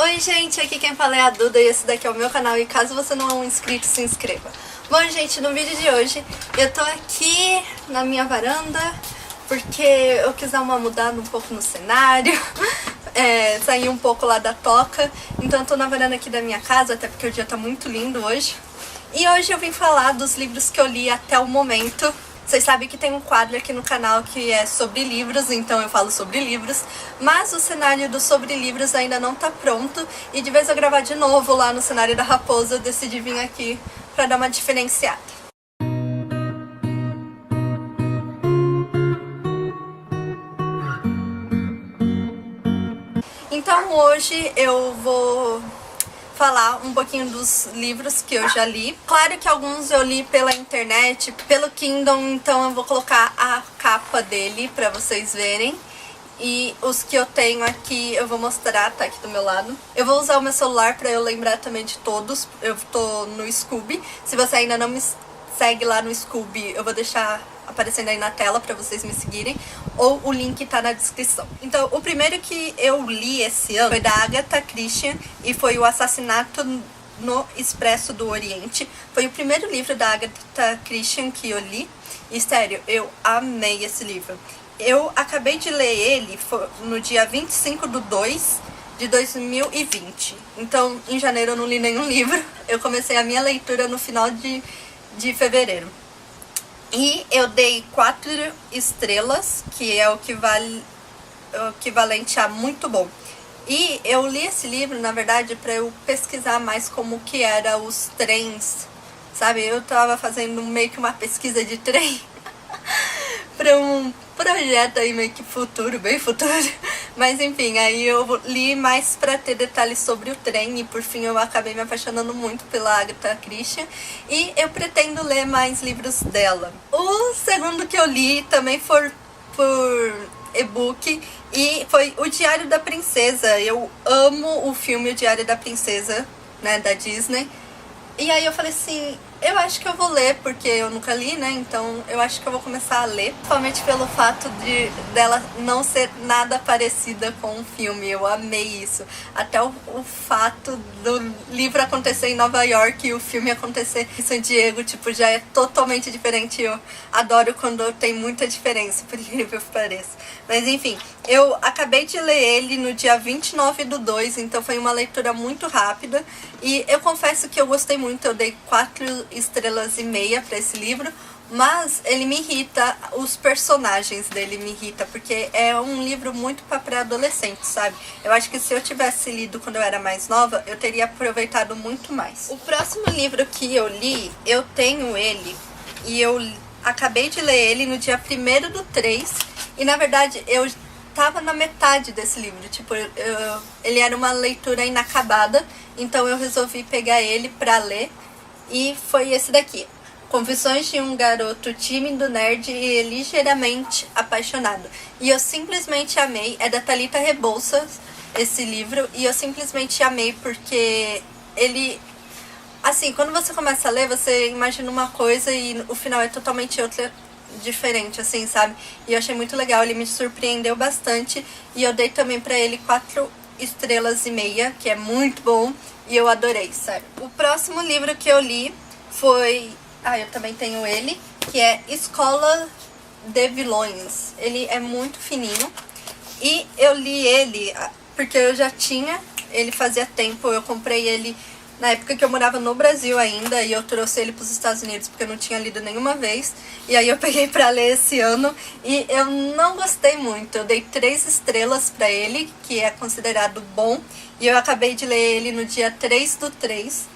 Oi gente, aqui quem fala é a Duda e esse daqui é o meu canal e caso você não é um inscrito, se inscreva. Bom gente, no vídeo de hoje eu tô aqui na minha varanda porque eu quis dar uma mudada um pouco no cenário, sair um pouco lá da toca, então eu tô na varanda aqui da minha casa, até porque o dia tá muito lindo hoje. E hoje eu vim falar dos livros que eu li até o momento. Vocês sabem que tem um quadro aqui no canal que é sobre livros, então eu falo sobre livros, mas o cenário do sobre livros ainda não tá pronto e de vez eu gravar de novo lá no cenário da Raposa, eu decidi vir aqui pra dar uma diferenciada. Então hoje eu vou falar um pouquinho dos livros que eu já li. Claro que alguns eu li pela internet, pelo Kindle, então eu vou colocar a capa dele pra vocês verem. E os que eu tenho aqui eu vou mostrar, tá aqui do meu lado. Eu vou usar o meu celular pra eu lembrar também de todos. Eu tô no Scooby. Se você ainda não me segue lá no Scooby, eu vou deixar aparecendo aí na tela pra vocês me seguirem, ou o link tá na descrição. Então, o primeiro que eu li esse ano foi da Agatha Christie e foi O Assassinato no Expresso do Oriente. Foi o primeiro livro da Agatha Christie que eu li e, sério, eu amei esse livro. Eu acabei de ler ele no dia 25/2/2020. Então, em janeiro eu não li nenhum livro. Eu comecei a minha leitura no final de fevereiro. E eu dei 4 estrelas, que é o equivalente a muito bom. E eu li esse livro, na verdade, para eu pesquisar mais como que era os trens, sabe? Eu tava fazendo meio que uma pesquisa de trem para um projeto aí meio que futuro, bem futuro. Mas enfim, aí eu li mais pra ter detalhes sobre o trem e por fim eu acabei me apaixonando muito pela Agatha Christie e eu pretendo ler mais livros dela. O segundo que eu li também foi por e-book e foi O Diário da Princesa. Eu amo o filme O Diário da Princesa, né, da Disney. E aí eu falei assim, eu acho que eu vou ler, porque eu nunca li, né, então eu acho que eu vou começar a ler. Principalmente pelo fato dela não ser nada parecida com o filme, eu amei isso. Até o fato do livro acontecer em Nova York e o filme acontecer em San Diego, tipo, já é totalmente diferente. Eu adoro quando tem muita diferença, por incrível que pareça. Mas enfim, eu acabei de ler ele no dia 29/2, então foi uma leitura muito rápida. E eu confesso que eu gostei muito, eu dei 4 estrelas e meia para esse livro, mas ele me irrita, os personagens dele me irritam, porque é um livro muito para pré-adolescente, sabe? Eu acho que se eu tivesse lido quando eu era mais nova, eu teria aproveitado muito mais. O próximo livro que eu li, eu tenho ele, e eu acabei de ler ele no dia 1/3, e na verdade eu tava na metade desse livro, tipo, ele era uma leitura inacabada, então eu resolvi pegar ele pra ler, e foi esse daqui, Confissões de um Garoto Tímido, Nerd e Ligeiramente Apaixonado. E eu simplesmente amei, é da Thalita Rebouças esse livro, e eu simplesmente amei porque ele, assim, quando você começa a ler, você imagina uma coisa e o final é totalmente outra, diferente, assim, sabe? E eu achei muito legal, ele me surpreendeu bastante e eu dei também pra ele 4 estrelas e meia, que é muito bom e eu adorei, sério. O próximo livro que eu li foi, eu também tenho ele, que é Escola de Vilões. Ele é muito fininho e eu li ele porque eu já tinha, ele fazia tempo, eu comprei ele na época que eu morava no Brasil ainda, e eu trouxe ele para os Estados Unidos porque eu não tinha lido nenhuma vez. E aí eu peguei para ler esse ano e eu não gostei muito. Eu dei 3 estrelas para ele, que é considerado bom. E eu acabei de ler ele no dia 3/3.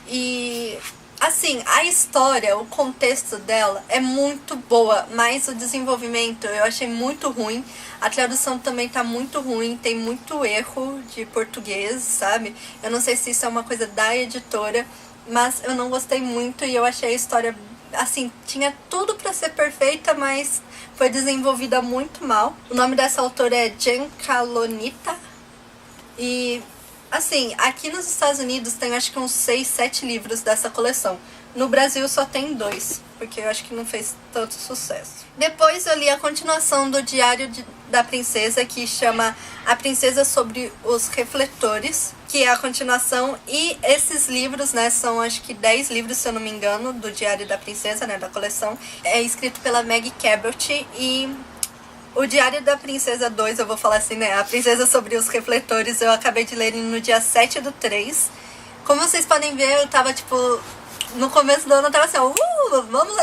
E assim, a história, o contexto dela é muito boa, mas o desenvolvimento eu achei muito ruim. A tradução também tá muito ruim, tem muito erro de português, sabe? Eu não sei se isso é uma coisa da editora, mas eu não gostei muito e eu achei a história, assim, tinha tudo pra ser perfeita, mas foi desenvolvida muito mal. O nome dessa autora é Jen Kalonita e, assim, aqui nos Estados Unidos tem acho que uns 6, 7 livros dessa coleção. No Brasil só tem 2, porque eu acho que não fez tanto sucesso. Depois eu li a continuação do Diário da Princesa, que chama A Princesa sobre os Refletores, que é a continuação. E esses livros, né, são acho que 10 livros, se eu não me engano, do Diário da Princesa, né, da coleção. É escrito pela Meg Cabot. E o Diário da Princesa 2, eu vou falar assim, né, A Princesa sobre os Refletores, eu acabei de ler no dia 7/3. Como vocês podem ver, eu tava tipo... No começo do ano eu tava assim, vamos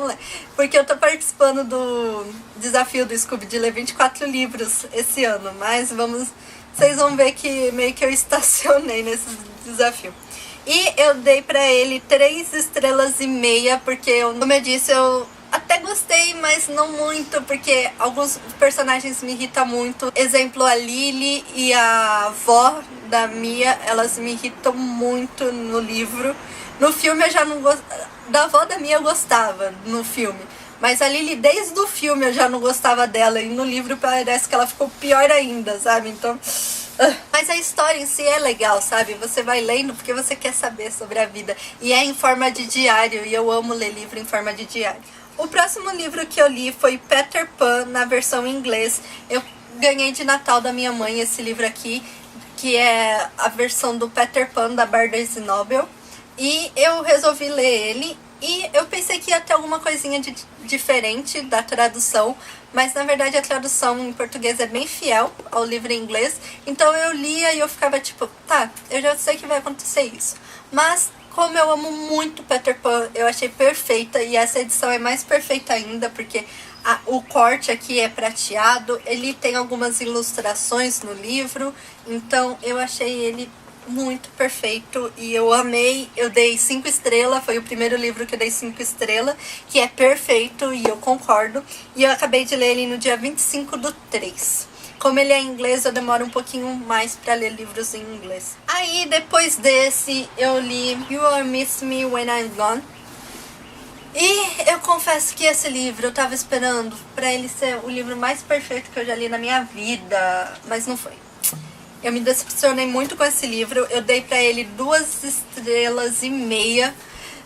ler. Porque eu tô participando do desafio do Scooby de ler 24 livros esse ano. Mas vocês vão ver que meio que eu estacionei nesse desafio. E eu dei pra ele 3 estrelas e meia, porque, como eu disse, eu até gostei, mas não muito, porque alguns personagens me irritam muito. Exemplo, a Lily e a avó da Mia, elas me irritam muito no livro. No filme eu já não gostava. Da avó da Mia eu gostava no filme. Mas a Lily, desde o filme eu já não gostava dela. E no livro parece que ela ficou pior ainda, sabe? Então... Mas a história em si é legal, sabe? Você vai lendo porque você quer saber sobre a vida. E é em forma de diário. E eu amo ler livro em forma de diário. O próximo livro que eu li foi Peter Pan, na versão em inglês. Eu ganhei de Natal da minha mãe esse livro aqui, que é a versão do Peter Pan da Barnes & Noble. E eu resolvi ler ele e eu pensei que ia ter alguma coisinha diferente da tradução, mas na verdade a tradução em português é bem fiel ao livro em inglês. Então eu lia e eu ficava tipo, tá, eu já sei que vai acontecer isso. Mas como eu amo muito Peter Pan, eu achei perfeita, e essa edição é mais perfeita ainda, porque o corte aqui é prateado, ele tem algumas ilustrações no livro, então eu achei ele muito perfeito e eu amei. Eu dei 5 estrelas, foi o primeiro livro que eu dei 5 estrelas, que é perfeito e eu concordo. E eu acabei de ler ele no dia 25/3. Como ele é em inglês, eu demoro um pouquinho mais pra ler livros em inglês. Aí, depois desse, eu li You Will Miss Me When I'm Gone. E eu confesso que esse livro eu tava esperando pra ele ser o livro mais perfeito que eu já li na minha vida, mas não foi. Eu me decepcionei muito com esse livro. Eu dei pra ele 2 estrelas e meia,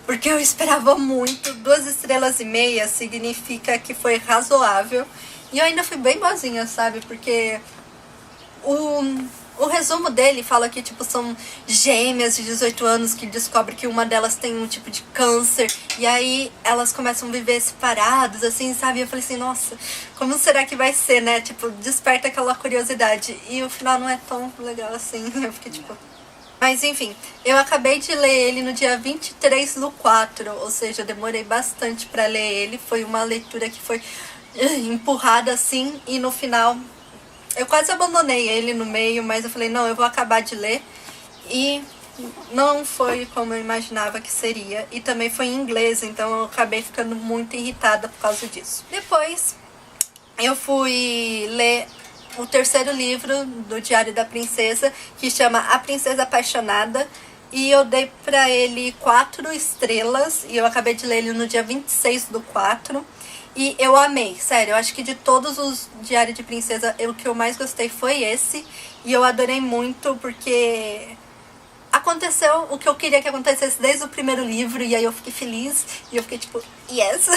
porque eu esperava muito. 2 estrelas e meia significa que foi razoável. E eu ainda fui bem boazinha, sabe? Porque o resumo dele fala que, tipo, são gêmeas de 18 anos que descobrem que uma delas tem um tipo de câncer. E aí elas começam a viver separadas, assim, sabe? E eu falei assim, nossa, como será que vai ser, né? Tipo, desperta aquela curiosidade. E o final não é tão legal assim. Eu fiquei tipo... Mas enfim, eu acabei de ler ele no dia 23/4. Ou seja, eu demorei bastante pra ler ele. Foi uma leitura que foi empurrada assim. E no final... eu quase abandonei ele no meio, mas eu falei, não, eu vou acabar de ler. E não foi como eu imaginava que seria. E também foi em inglês, então eu acabei ficando muito irritada por causa disso. Depois, eu fui ler o 3º livro do Diário da Princesa, que chama A Princesa Apaixonada. E eu dei pra ele 4 estrelas, e eu acabei de ler ele no dia 26/4. E eu amei, sério, eu acho que de todos os Diário de Princesa, o que eu mais gostei foi esse. E eu adorei muito, porque aconteceu o que eu queria que acontecesse desde o primeiro livro. E aí eu fiquei feliz, e eu fiquei tipo, yes!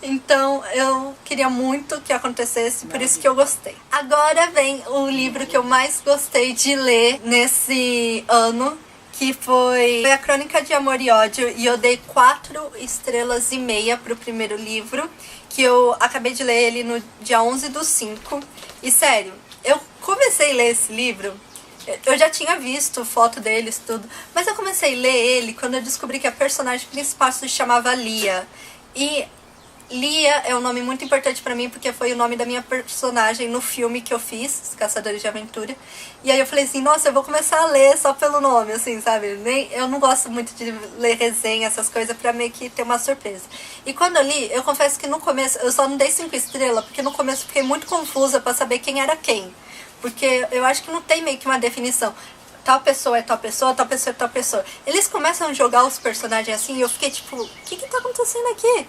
Então eu queria muito que acontecesse, por isso que eu gostei. Agora vem o livro que eu mais gostei de ler nesse ano, que foi A Crônica de Amor e Ódio, e eu dei 4 estrelas e meia pro primeiro livro, que eu acabei de ler ele no dia 11/5. E sério, eu comecei a ler esse livro, eu já tinha visto foto deles, tudo, mas eu comecei a ler ele quando eu descobri que a personagem principal se chamava Lia. E Lia é um nome muito importante pra mim, porque foi o nome da minha personagem no filme que eu fiz, Os Caçadores de Aventura. E aí eu falei assim, nossa, eu vou começar a ler só pelo nome, assim, sabe? Eu não gosto muito de ler resenha, essas coisas, pra meio que ter uma surpresa. E quando eu li, eu confesso que no começo, eu só não dei 5 estrelas, porque no começo eu fiquei muito confusa pra saber quem era quem. Porque eu acho que não tem meio que uma definição. Tal pessoa é tal pessoa, tal pessoa é tal pessoa. Eles começam a jogar os personagens assim e eu fiquei tipo, o que tá acontecendo aqui?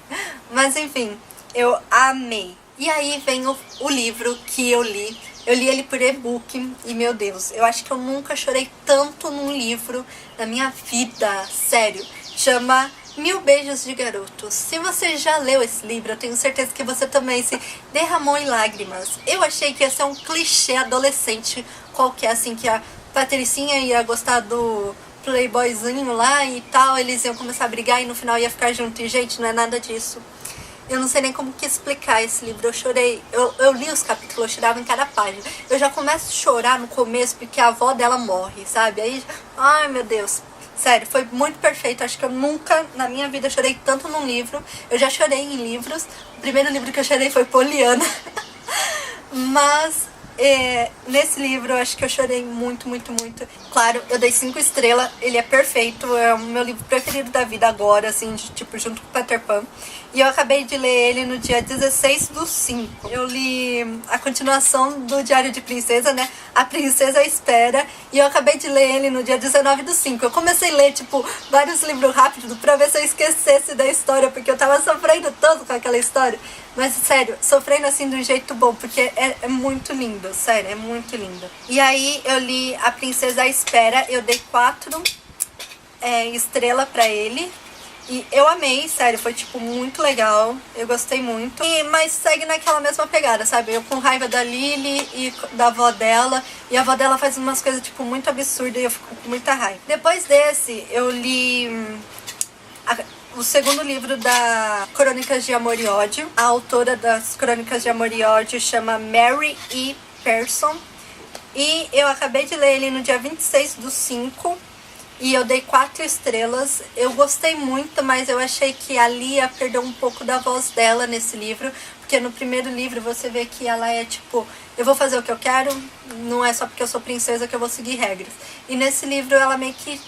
Mas enfim, eu amei. E aí vem o livro que eu li. Eu li ele por e-book e, meu Deus, eu acho que eu nunca chorei tanto num livro na minha vida. Sério, chama Mil Beijos de Garoto. Se você já leu esse livro, eu tenho certeza que você também se derramou em lágrimas. Eu achei que ia ser um clichê adolescente qualquer, assim, que a Patricinha ia gostar do playboyzinho lá e tal, eles iam começar a brigar e no final ia ficar junto. E, gente, não é nada disso. Eu não sei nem como que explicar esse livro. Eu chorei, eu li os capítulos, eu chorava em cada página. Eu já começo a chorar no começo porque a avó dela morre, sabe? Aí, ai meu Deus. Sério, foi muito perfeito. Acho que eu nunca na minha vida chorei tanto num livro. Eu já chorei em livros. O primeiro livro que eu chorei foi Poliana. Mas nesse livro eu acho que eu chorei muito, muito, muito. Claro, eu dei 5 estrelas. Ele é perfeito. É o meu livro preferido da vida agora, assim, tipo, junto com Peter Pan. E eu acabei de ler ele no dia 16/5. Eu li a continuação do Diário de Princesa, né? A Princesa Espera. E eu acabei de ler ele no dia 19/5. Eu comecei a ler, tipo, vários livros rápidos pra ver se eu esquecesse da história, porque eu tava sofrendo tanto com aquela história. Mas, sério, sofrendo assim de um jeito bom, porque é muito lindo, sério, é muito lindo. E aí eu li A Princesa Espera, eu dei 4 estrelas pra ele. E eu amei, sério, foi tipo muito legal, eu gostei muito. Mas segue naquela mesma pegada, sabe? Eu com raiva da Lily e da avó dela. E a avó dela faz umas coisas tipo muito absurdas e eu fico com muita raiva. Depois desse, eu li o segundo livro da Crônicas de Amor e Ódio. A autora das Crônicas de Amor e Ódio chama Mary E. Pearson. E eu acabei de ler ele no dia 26/5. E eu dei 4 estrelas. Eu gostei muito, mas eu achei que a Lia perdeu um pouco da voz dela nesse livro. Porque no primeiro livro você vê que ela é tipo, eu vou fazer o que eu quero, não é só porque eu sou princesa que eu vou seguir regras. E nesse livro ela meio que,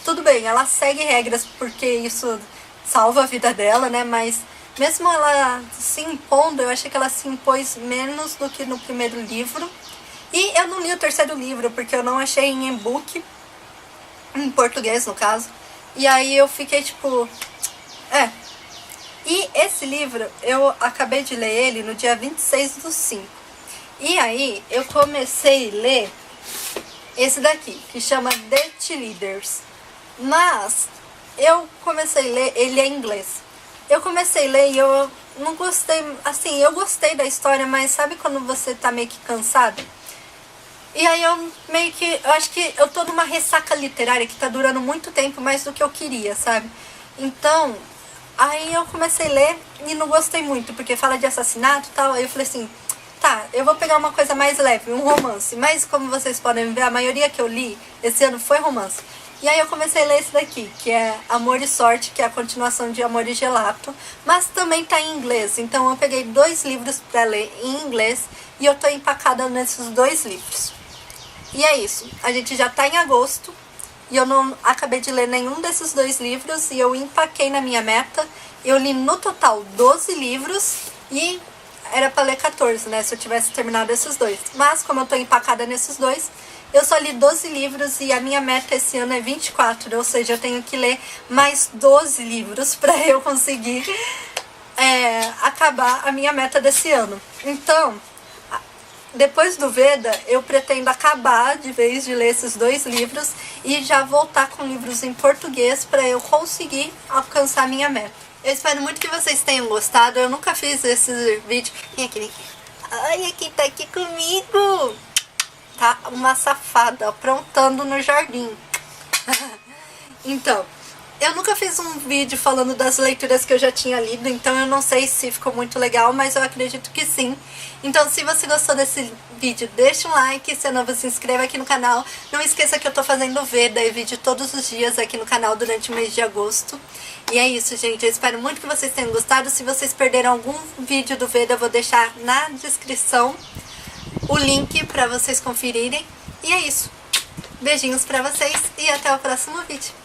tudo bem, ela segue regras porque isso salva a vida dela, né? Mas mesmo ela se impondo, eu achei que ela se impôs menos do que no primeiro livro. E eu não li o terceiro livro porque eu não achei em e-book. Em português, no caso. E aí eu fiquei tipo... E esse livro, eu acabei de ler ele no dia 26/5. E aí eu comecei a ler esse daqui, que chama The Cheerleaders. Mas eu comecei a ler, ele é em inglês. Eu comecei a ler e eu não gostei... Assim, eu gostei da história, mas sabe quando você tá meio que cansado? E aí eu meio que, eu acho que eu tô numa ressaca literária que tá durando muito tempo, mais do que eu queria, sabe? Então, aí eu comecei a ler e não gostei muito, porque fala de assassinato e tal. Aí eu falei assim, tá, eu vou pegar uma coisa mais leve, um romance. Mas como vocês podem ver, a maioria que eu li esse ano foi romance. E aí eu comecei a ler esse daqui, que é Amor e Sorte, que é a continuação de Amor e Gelato. Mas também tá em inglês, então eu peguei 2 livros pra ler em inglês e eu tô empacada nesses 2 livros. E é isso, a gente já tá em agosto e eu não acabei de ler nenhum desses 2 livros e eu empaquei na minha meta. Eu li no total 12 livros e era pra ler 14, né, se eu tivesse terminado esses 2. Mas como eu tô empacada nesses 2, eu só li 12 livros e a minha meta esse ano é 24, ou seja, eu tenho que ler mais 12 livros pra eu conseguir acabar a minha meta desse ano. Então... Depois do Veda, eu pretendo acabar de vez de ler esses 2 livros e já voltar com livros em português para eu conseguir alcançar a minha meta. Eu espero muito que vocês tenham gostado. Eu nunca fiz esse vídeo. Vem aqui, vem aqui. Ai, quem tá aqui comigo? Tá uma safada, aprontando no jardim. Então... Eu nunca fiz um vídeo falando das leituras que eu já tinha lido, então eu não sei se ficou muito legal, mas eu acredito que sim. Então se você gostou desse vídeo, deixa um like, se é novo se inscreva aqui no canal. Não esqueça que eu tô fazendo Veda e vídeo todos os dias aqui no canal durante o mês de agosto. E é isso, gente, eu espero muito que vocês tenham gostado. Se vocês perderam algum vídeo do Veda, eu vou deixar na descrição o link pra vocês conferirem. E é isso, beijinhos pra vocês e até o próximo vídeo.